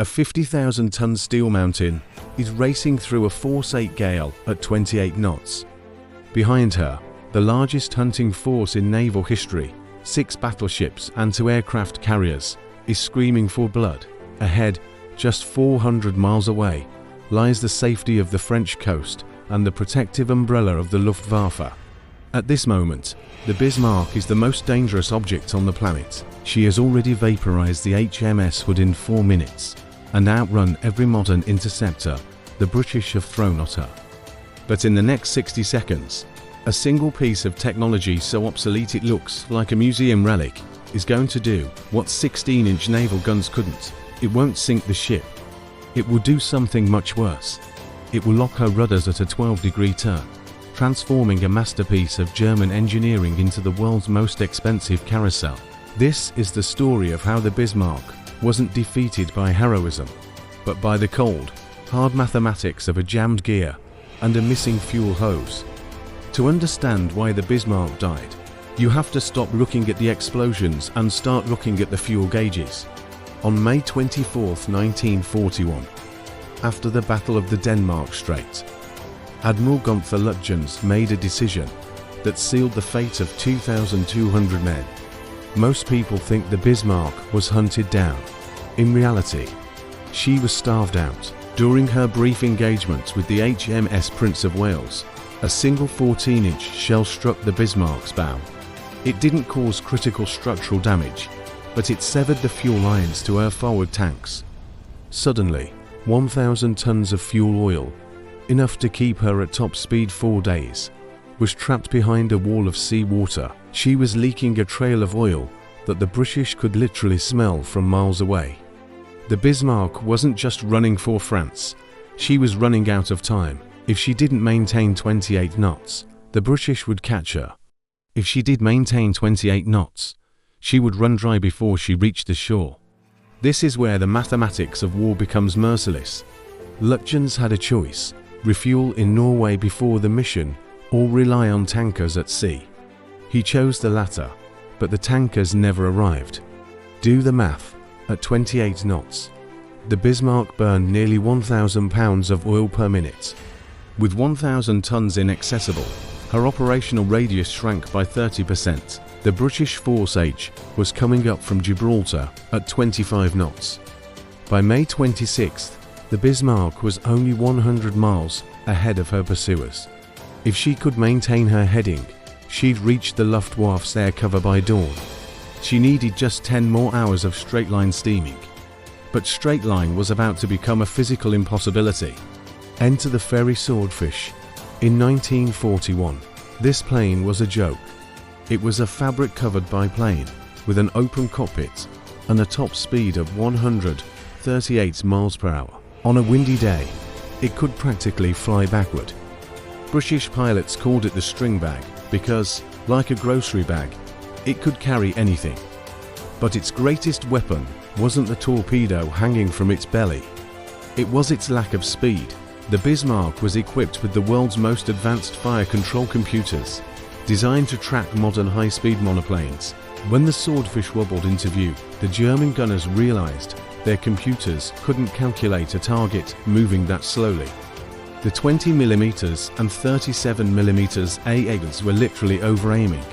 A 50,000-ton steel mountain is racing through a force 8 gale at 28 knots. Behind her, the largest hunting force in naval history, 6 battleships and 2 aircraft carriers, is screaming for blood. Ahead, just 400 miles away, lies the safety of the French coast and the protective umbrella of the Luftwaffe. At this moment, the Bismarck is the most dangerous object on the planet. She has already vaporized the HMS within 4 minutes and outrun every modern interceptor the British have thrown at her. But in the next 60 seconds, a single piece of technology so obsolete it looks like a museum relic is going to do what 16-inch naval guns couldn't. It won't sink the ship. It will do something much worse. It will lock her rudders at a 12-degree turn, transforming a masterpiece of German engineering into the world's most expensive carousel. This is the story of how the Bismarck wasn't defeated by heroism, but by the cold, hard mathematics of a jammed gear and a missing fuel hose. To understand why the Bismarck died, you have to stop looking at the explosions and start looking at the fuel gauges. On May 24, 1941, after the Battle of the Denmark Strait, Admiral Gunther Lütjens made a decision that sealed the fate of 2,200 men. Most people think the Bismarck was hunted down. In reality, she was starved out. During her brief engagement with the HMS Prince of Wales, a single 14-inch shell struck the Bismarck's bow. It didn't cause critical structural damage, but it severed the fuel lines to her forward tanks. Suddenly, 1,000 tons of fuel oil, enough to keep her at top speed 4 days, was trapped behind a wall of seawater. She was leaking a trail of oil that the British could literally smell from miles away. The Bismarck wasn't just running for France, she was running out of time. If she didn't maintain 28 knots, the British would catch her. If she did maintain 28 knots, she would run dry before she reached the shore. This is where the mathematics of war becomes merciless. Lütjens had a choice: refuel in Norway before the mission or rely on tankers at sea. He chose the latter, but the tankers never arrived. Do the math. At 28 knots, the Bismarck burned nearly 1,000 pounds of oil per minute. With 1,000 tons inaccessible, her operational radius shrank by 30%. The British Force H was coming up from Gibraltar at 25 knots. By May 26th, the Bismarck was only 100 miles ahead of her pursuers. If she could maintain her heading, she'd reach the Luftwaffe's air cover by dawn. She needed just 10 more hours of straight-line steaming. But straight-line was about to become a physical impossibility. Enter the ferry Swordfish. In 1941, this plane was a joke. It was a fabric-covered biplane with an open cockpit and a top speed of 138 miles per hour. On a windy day, it could practically fly backward. British pilots called it the string bag because, like a grocery bag, it could carry anything. But its greatest weapon wasn't the torpedo hanging from its belly. It was its lack of speed. The Bismarck was equipped with the world's most advanced fire control computers, designed to track modern high-speed monoplanes. When the Swordfish wobbled into view, the German gunners realized their computers couldn't calculate a target moving that slowly. The 20mm and 37mm A8s were literally over-aiming,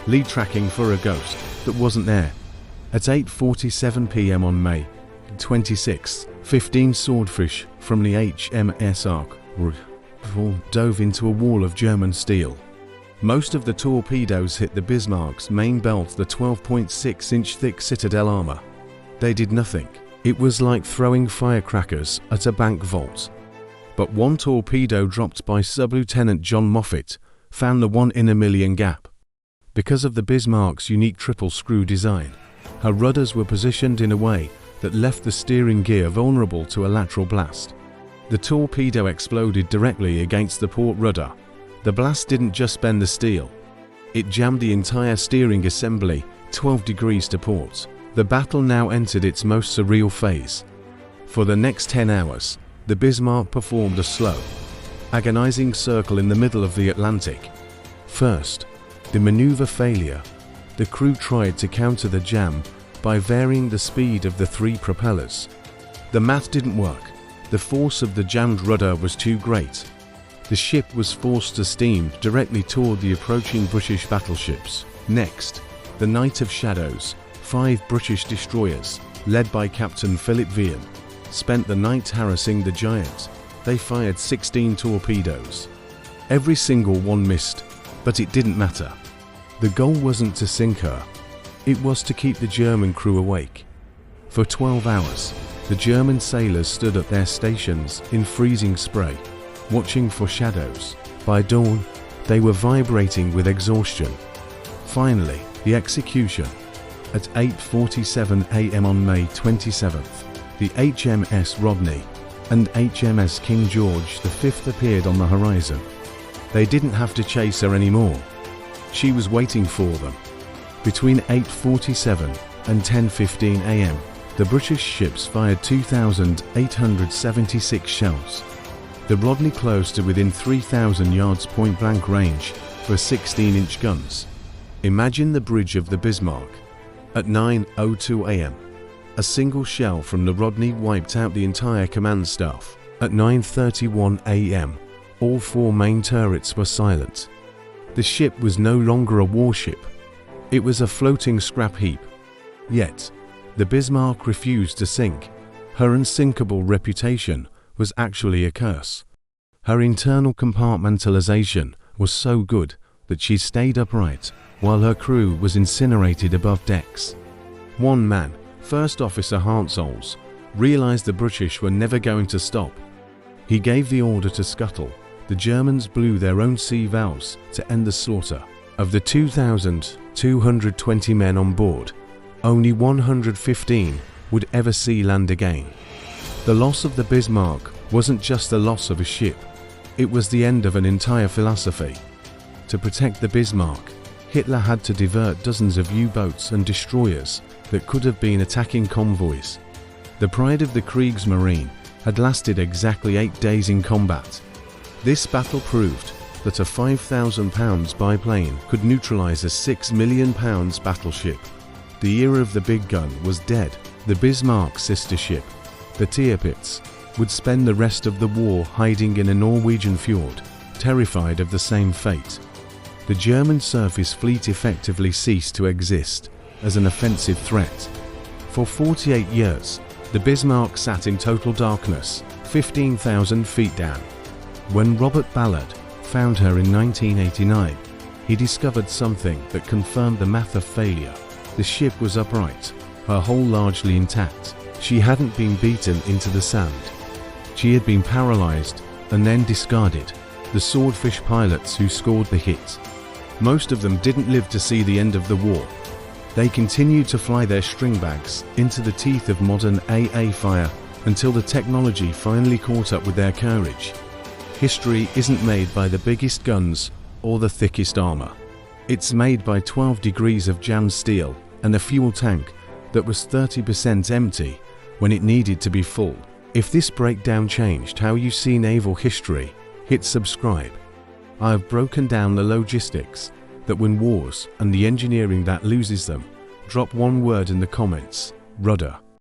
lead tracking for a ghost that wasn't there. At 8:47 p.m. on May 26, 15 Swordfish from the HMS Ark dove into a wall of German steel. Most of the torpedoes hit the Bismarck's main belt, the 12.6-inch thick Citadel armor. They did nothing. It was like throwing firecrackers at a bank vault. But one torpedo dropped by Sub-Lieutenant John Moffat found the 1 in a million gap. Because of the Bismarck's unique triple-screw design, her rudders were positioned in a way that left the steering gear vulnerable to a lateral blast. The torpedo exploded directly against the port rudder. The blast didn't just bend the steel. It jammed the entire steering assembly 12 degrees to port. The battle now entered its most surreal phase. For the next 10 hours, the Bismarck performed a slow, agonizing circle in the middle of the Atlantic. First, the maneuver failure. The crew tried to counter the jam by varying the speed of the 3 propellers. The math didn't work. The force of the jammed rudder was too great. The ship was forced to steam directly toward the approaching British battleships. Next, the Night of Shadows, 5 British destroyers, led by Captain Philip Vian, spent the night harassing the giant. They fired 16 torpedoes. Every single one missed, but it didn't matter. The goal wasn't to sink her. It was to keep the German crew awake. For 12 hours, the German sailors stood at their stations in freezing spray, watching for shadows. By dawn, they were vibrating with exhaustion. Finally, the execution. At 8:47 a.m. on May 27th, the HMS Rodney and HMS King George V appeared on the horizon. They didn't have to chase her anymore. She was waiting for them. Between 8:47 and 10:15 a.m., the British ships fired 2,876 shells. The Rodney closed to within 3,000 yards point-blank range for 16-inch guns. Imagine the bridge of the Bismarck. At 9:02 a.m., a single shell from the Rodney wiped out the entire command staff. At 9:31 a.m., all 4 main turrets were silent. The ship was no longer a warship. It was a floating scrap heap. Yet, the Bismarck refused to sink. Her unsinkable reputation was actually a curse. Her internal compartmentalization was so good that she stayed upright while her crew was incinerated above decks. One man, First Officer Hartsols, realized the British were never going to stop. He gave the order to scuttle. The Germans blew their own sea valves to end the slaughter. Of the 2,220 men on board, only 115 would ever see land again. The loss of the Bismarck wasn't just the loss of a ship, it was the end of an entire philosophy. To protect the Bismarck, Hitler had to divert dozens of U-boats and destroyers that could have been attacking convoys. The pride of the Kriegsmarine had lasted exactly 8 days in combat. This battle proved that a 5,000 pounds biplane could neutralize a 6 million pounds battleship. The era of the big gun was dead. The Bismarck's sister ship, the Torpedo, would spend the rest of the war hiding in a Norwegian fjord, terrified of the same fate. The German surface fleet effectively ceased to exist as an offensive threat. For 48 years, the Bismarck sat in total darkness, 15,000 feet down. When Robert Ballard found her in 1989, he discovered something that confirmed the math of failure. The ship was upright, her hull largely intact. She hadn't been beaten into the sand. She had been paralyzed and then discarded. The swordfish pilots who scored the hit, most of them didn't live to see the end of the war. They continued to fly their stringbags into the teeth of modern AA fire until the technology finally caught up with their courage. History isn't made by the biggest guns or the thickest armor. It's made by 12 degrees of jammed steel and a fuel tank that was 30% empty when it needed to be full. If this breakdown changed how you see naval history, hit subscribe. I have broken down the logistics that win wars and the engineering that loses them. Drop one word in the comments: rudder.